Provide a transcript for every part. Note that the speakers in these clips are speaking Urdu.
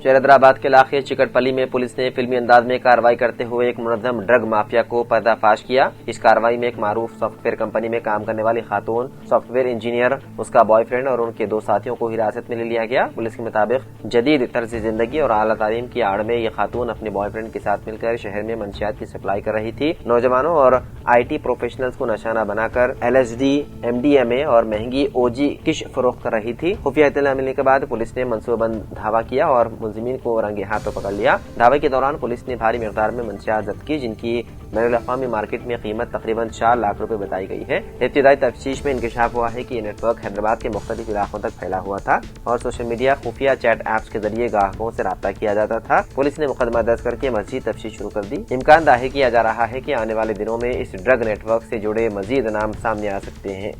شہر حیدرآباد کے علاقے چکٹپلی میں پولیس نے فلمی انداز میں کارروائی کرتے ہوئے ایک منظم ڈرگ مافیا کو پردہ فاش کیا۔ اس کارروائی میں ایک معروف سافٹ ویئر کمپنی میں کام کرنے والی خاتون، سافٹ ویئر انجینئر، اس کا بوائے فرینڈ اور ان کے 2 ساتھیوں کو حراست میں لے لیا گیا۔ پولیس کے مطابق جدید طرز زندگی اور اعلیٰ تعلیم کی آڑ میں یہ خاتون اپنے بوائے فرینڈ کے ساتھ مل کر شہر میں منشیات کی سپلائی کر رہی تھی۔ نوجوانوں اور آئی ٹی پروفیشنلز کو نشانہ بنا کر LSD، MDMA اور مہنگی OG کش فروخت کر رہی تھی۔ خفیہ اطلاع ملنے کے بعد پولیس نے منصوبہ بند دھاوا کیا اور ملزمین کو رنگے ہاتھوں پکڑ لیا۔ دھاوے کے دوران پولیس نے بھاری مقدار میں منشیات ضبط کی، جن کی بین الاقوامی مارکیٹ میں قیمت تقریباً 4 لاکھ روپے بتائی گئی ہے۔ ابتدائی تفتیش میں انکشاف ہوا ہے کہ یہ نیٹ ورک حیدرآباد کے مختلف علاقوں تک پھیلا ہوا تھا اور سوشل میڈیا خفیہ چیٹ ایپس کے ذریعے گاہکوں سے رابطہ کیا جاتا تھا۔ پولیس نے مقدمہ درج کر کے مزید تفتیش شروع کر دی۔ امکان ظاہر کیا جا رہا ہے کہ آنے والے دنوں میں اس ڈرگ نیٹ ورک سے جڑے مزید نام سامنے آ سکتے ہیں۔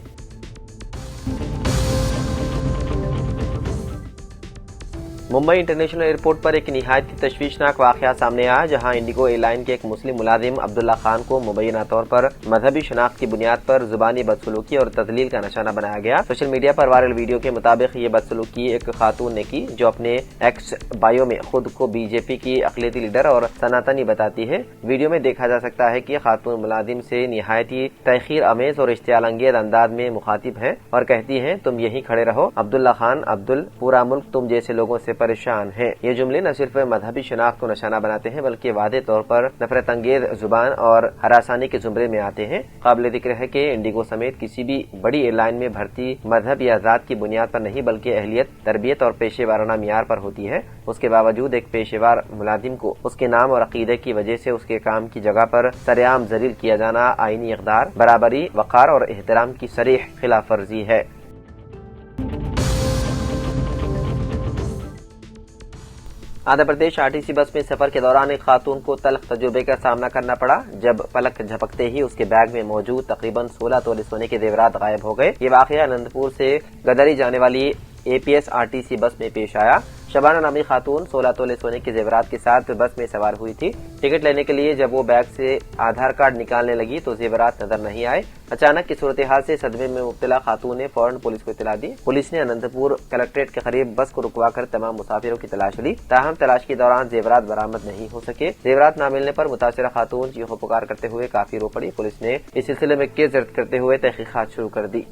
ممبئی انٹرنیشنل ایئرپورٹ پر ایک نہایت تشویشناک واقعہ سامنے آیا، جہاں انڈیگو ایئر لائن کے ایک مسلم ملازم عبداللہ خان کو مبینہ طور پر مذہبی شناخت کی بنیاد پر زبانی بدسلوکی اور تذلیل کا نشانہ بنایا گیا۔ سوشل میڈیا پر وائرل ویڈیو کے مطابق یہ بدسلوکی ایک خاتون نے کی، جو اپنے ایکس بایو میں خود کو BJP کی اقلیتی لیڈر اور سناتنی بتاتی ہے۔ ویڈیو میں دیکھا جا سکتا ہے کہ خاتون ملازم سے نہایت تحقیر آمیز اور اشتعال انگیز انداز میں مخاطب ہے اور کہتی ہیں، تم یہیں کھڑے رہو، عبداللہ خان پورا ملک تم جیسے لوگوں سے پریشان ہے۔ یہ جملے نہ صرف مذہبی شناخت کو نشانہ بناتے ہیں بلکہ واضح طور پر نفرت انگیز زبان اور ہراسانی کے زمرے میں آتے ہیں۔ قابل ذکر ہے کہ انڈیگو سمیت کسی بھی بڑی ایئر لائن میں بھرتی مذہب یا ذات کی بنیاد پر نہیں بلکہ اہلیت، تربیت اور پیشے وارانہ معیار پر ہوتی ہے۔ اس کے باوجود ایک پیشے وار ملازم کو اس کے نام اور عقیدے کی وجہ سے اس کے کام کی جگہ پر سرعام ذلیل کیا جانا آئینی اقدار، برابری، وقار اور احترام کی صریح خلاف ورزی ہے۔ آندھرا پردیش RTC بس میں سفر کے دوران ایک خاتون کو تلخ تجربے کا سامنا کرنا پڑا، جب پلک جھپکتے ہی اس کے بیگ میں موجود تقریباً 16 تولے سونے کے زیورات غائب ہو گئے۔ یہ واقعہ اننت پور سے گدری جانے والی APS RTC بس میں پیش آیا۔ شبانہ نامی خاتون 16 تولے سونے کے زیورات کے ساتھ بس میں سوار ہوئی تھی۔ ٹکٹ لینے کے لیے جب وہ بیگ سے آدھار کارڈ نکالنے لگی تو زیورات نظر نہیں آئے۔ اچانک کی صورتحال سے صدمے میں مبتلا خاتون نے فوراً پولیس کو اطلاع دی۔ پولیس نے اننت پور کلکٹریٹ کے قریب بس کو رکوا کر تمام مسافروں کی تلاش لی، تاہم تلاش کے دوران زیورات برآمد نہیں ہو سکے۔ زیورات نہ ملنے پر متاثرہ خاتون چیخو پکار کرتے ہوئے کافی رو پڑی۔ پولیس نے اس سلسلے میں کیس درج کرتے ہوئے تحقیقات شروع کر دی۔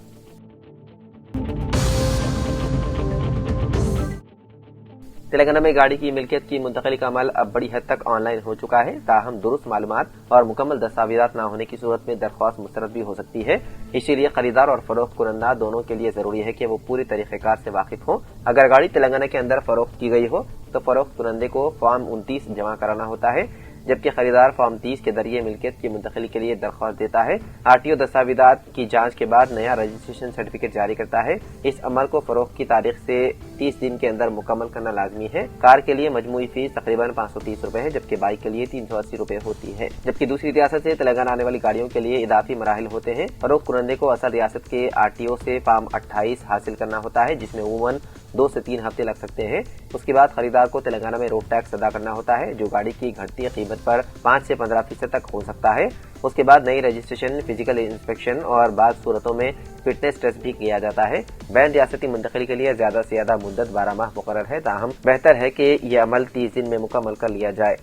تلنگانہ میں گاڑی کی ملکیت کی منتقلی کا عمل اب بڑی حد تک آن لائن ہو چکا ہے، تاہم درست معلومات اور مکمل دستاویزات نہ ہونے کی صورت میں درخواست مسترد بھی ہو سکتی ہے۔ اسی لیے خریدار اور فروخت کنندہ دونوں کے لیے ضروری ہے کہ وہ پوری طریقہ کار سے واقف ہوں۔ اگر گاڑی تلنگانہ کے اندر فروخت کی گئی ہو تو فروخت کنندے کو فارم 29 جمع کرانا ہوتا ہے، جبکہ خریدار فارم 30 کے ذریعے ملکیت کی منتقلی کے لیے درخواست دیتا ہے۔ RTO دستاویزات کی جانچ کے بعد نیا رجسٹریشن سرٹیفکیٹ جاری کرتا ہے۔ اس عمل کو فروخت کی تاریخ سے 30 دن کے اندر مکمل کرنا لازمی ہے۔ کار کے لیے مجموعی فیس تقریباً 530 روپے ہے، جبکہ بائک کے لیے 380 روپے ہوتی ہے، جبکہ دوسری ریاست سے تلنگانہ آنے والی گاڑیوں کے لیے اضافی مراحل ہوتے ہیں۔ فروخت کنندے کو اصل ریاست کے RTO سے فارم 28 حاصل کرنا ہوتا ہے، جس میں عموماً 2 سے 3 ہفتے لگ سکتے ہیں۔ اس کے بعد خریدار کو تلنگانہ میں روڈ ٹیکس ادا کرنا ہوتا ہے، جو گاڑی کی گھٹتی قیمت پر 5 سے 15% تک ہو سکتا ہے۔ اس کے بعد نئی رجسٹریشن، فزیکل انسپیکشن اور بعض صورتوں میں فٹنس ٹیسٹ بھی کیا جاتا ہے۔ بین ریاستی منتقلی کے لیے زیادہ سے زیادہ مدت 12 ماہ مقرر ہے، تاہم بہتر ہے کہ یہ عمل 30 دن میں مکمل کر لیا جائے۔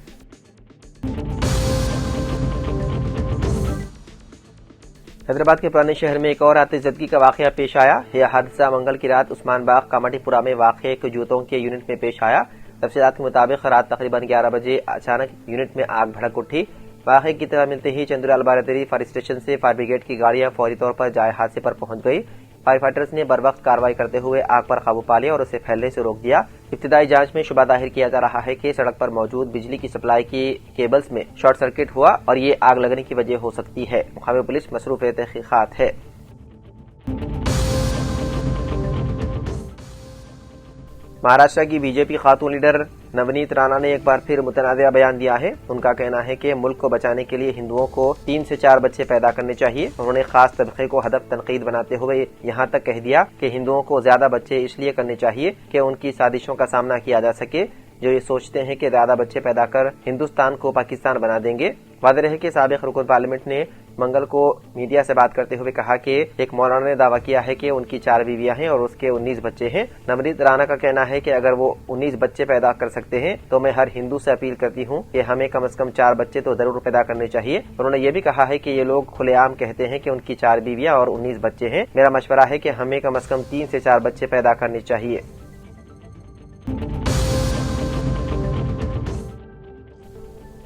حیدرآباد کے پرانے شہر میں ایک اور آتش زدگی کا واقعہ پیش آیا۔ یہ حادثہ منگل کی رات عثمان باغ کامٹی پورہ میں واقع ایک جوتوں کے یونٹ میں پیش آیا۔ تفصیلات کے مطابق رات تقریباً 11 بجے اچانک یونٹ میں آگ بھڑک اٹھی۔ واقعے کی اطلاع ملتے ہی چندرال باراتری فائر اسٹیشن سے فائر بریگیڈ کی گاڑیاں فوری طور پر جائے حادثے پر پہنچ گئی۔ فائر فائٹرز نے بروقت کارروائی کرتے ہوئے آگ پر قابو پا لیا اور اسے پھیلنے سے روک دیا۔ ابتدائی جانچ میں شبہ ظاہر کیا جا رہا ہے کہ سڑک پر موجود بجلی کی سپلائی کی کیبلز میں شارٹ سرکٹ ہوا اور یہ آگ لگنے کی وجہ ہو سکتی ہے۔ مقامی پولیس مصروف تحقیقات ہے۔ مہاراشٹر کی BJP خاتون لیڈر نونیت رانا نے ایک بار پھر متنازع بیان دیا ہے۔ ان کا کہنا ہے کہ ملک کو بچانے کے لیے ہندوؤں کو 3 سے 4 بچے پیدا کرنے چاہیے۔ انہوں نے خاص طبقے کو ہدف تنقید بناتے ہوئے یہاں تک کہہ دیا کہ ہندوؤں کو زیادہ بچے اس لیے کرنے چاہیے کہ ان کی سازشوں کا سامنا کیا جا سکے۔ جو یہ سوچتے ہیں کہ زیادہ بچے پیدا کر ہندوستان کو پاکستان بنا دیں گے۔ واضح ہے کہ سابق رکن پارلیمنٹ نے منگل کو میڈیا سے بات کرتے ہوئے کہا کہ ایک مولانا نے دعویٰ کیا ہے کہ ان کی 4 بیویاں ہیں اور اس کے 19 بچے ہیں۔ نمرید رانا کا کہنا ہے کہ اگر وہ 19 بچے پیدا کر سکتے ہیں تو میں ہر ہندو سے اپیل کرتی ہوں کہ ہمیں کم از کم 4 بچے تو ضرور پیدا کرنے چاہیے۔ انہوں نے یہ بھی کہا ہے کہ یہ لوگ کھلے عام کہتے ہیں کہ ان کی 4 بیویاں اور 19 بچے ہیں۔ میرا مشورہ ہے کہ ہمیں کم از کم 3 سے 4 بچے پیدا کرنے چاہیے۔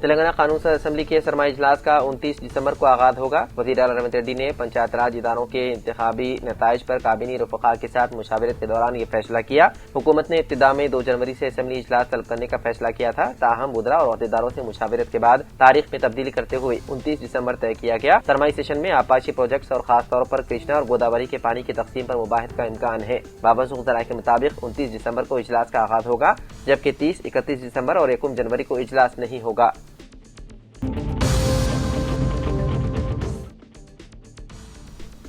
تلنگانہ قانون ساز اسمبلی کے سرمائی اجلاس کا 29 دسمبر کو آغاز ہوگا۔ وزیر اعلیٰ ریونت ریڈی نے پنچایت راج اداروں کے انتخابی نتائج پر کابینی رفقا کے ساتھ مشاورت کے دوران یہ فیصلہ کیا۔ حکومت نے ابتدا میں 2 جنوری سے اسمبلی اجلاس طلب کرنے کا فیصلہ کیا تھا، تاہم وزراء اور عہدیداروں سے مشاورت کے بعد تاریخ میں تبدیلی کرتے ہوئے 29 دسمبر طے کیا گیا۔ سرمائی سیشن میں آپاشی پروجیکٹس اور خاص طور پر کرشنا اور گوداوری کے پانی کی تقسیم پر مباحث کا امکان ہے۔ وابستہ ذرائع کے مطابق 29 دسمبر کو اجلاس کا آغاز ہوگا، جبکہ 30، 31 دسمبر اور 1 جنوری کو اجلاس نہیں ہوگا۔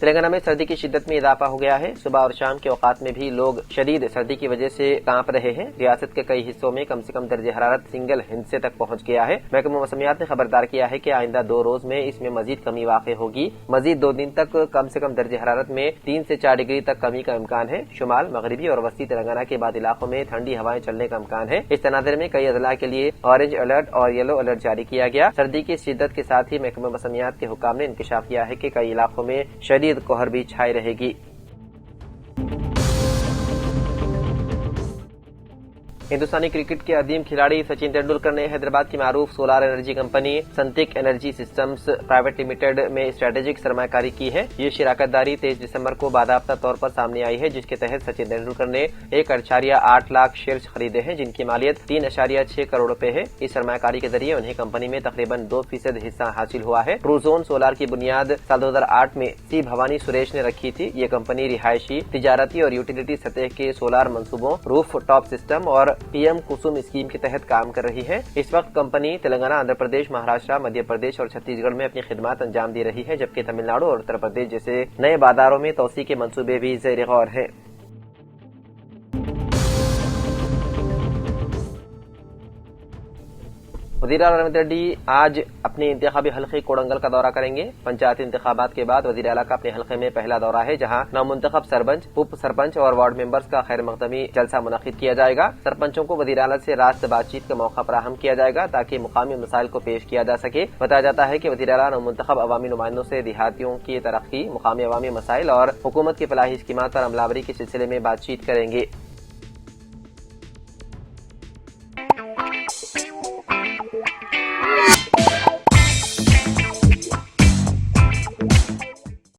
تلنگانہ میں سردی کی شدت میں اضافہ ہو گیا ہے۔ صبح اور شام کے اوقات میں بھی لوگ شدید سردی کی وجہ سے کانپ رہے ہیں۔ ریاست کے کئی حصوں میں کم سے کم درجہ حرارت سنگل ہندسے تک پہنچ گیا ہے۔ محکمہ موسمیات نے خبردار کیا ہے کہ آئندہ 2 روز میں اس میں مزید کمی واقع ہوگی۔ مزید 2 دن تک کم سے کم درجہ حرارت میں 3 سے 4 ڈگری تک کمی کا امکان ہے۔ شمال، مغربی اور وسطی تلنگانہ کے بعض علاقوں میں ٹھنڈی ہوائیں چلنے کا امکان ہے۔ اس تناظر میں کئی اضلاع کے لیے اورنج الرٹ اور یلو الرٹ جاری کیا گیا۔ سردی کی شدت کے ساتھ ہی محکمہ موسمیات کے حکام نے انکشاف کیا ہے کہ کئی علاقوں میں شدید قہر بھی چھائی رہے گی۔ ہندوستانی کرکٹ کے عظیم کھلاڑی سچن تندولکر نے حیدرآباد کی معروف solar energy company Suntech energy systems private limited میں اسٹریٹجک سرمایہ کاری کی ہے۔ یہ شراکت داری 23 دسمبر کو باضابطہ طور پر سامنے آئی ہے، جس کے تحت سچن تندولکر نے 1.8 لاکھ شیئرز خریدے ہیں، جن کی مالیت 3.6 کروڑ روپے ہے۔ اس سرمایہ کاری کے ذریعے انہیں کمپنی میں تقریباً 2% حصہ حاصل ہوا ہے۔ ٹروزون سولار کی بنیاد سال 2008 میں سی بھوانی سریش نے رکھی تھی۔ یہ کمپنی رہائشی، تجارتی اور یوٹیلیٹی سطح کے سولار منصوبوں، روف ٹاپ سسٹم اور پی ایم کسم اسکیم کے تحت کام کر رہی ہے۔ اس وقت کمپنی تلنگانہ، آندھرا پردیش، مہاراشٹر، مدھیہ پردیش اور چھتیس گڑھ میں اپنی خدمات انجام دے رہی ہے، جبکہ تمل ناڈو اور اتر پردیش جیسے نئے بازاروں میں توسیع کے منصوبے بھی زیر غور ہیں۔ وزیر اعلیٰ ریونت ریڈی آج اپنے انتخابی حلقے کوڑنگل کا دورہ کریں گے۔ پنچایتی انتخابات کے بعد وزیر اعلیٰ کا اپنے حلقے میں پہلا دورہ ہے، جہاں نامنتخب سرپنچ، اپ سرپنچ اور وارڈ ممبرز کا خیر مقدمی جلسہ منعقد کیا جائے گا۔ سرپنچوں کو وزیر اعلیٰ سے راست بات چیت کا موقع فراہم کیا جائے گا تاکہ مقامی مسائل کو پیش کیا جا سکے۔ بتایا جاتا ہے کہ وزیر اعلیٰ نامنتخب عوامی نمائندوں سے دیہاتیوں کی ترقی، مقامی عوامی مسائل اور حکومت کی فلاحی اسکیمات پر عملاوری کے سلسلے میں بات چیت کریں گے۔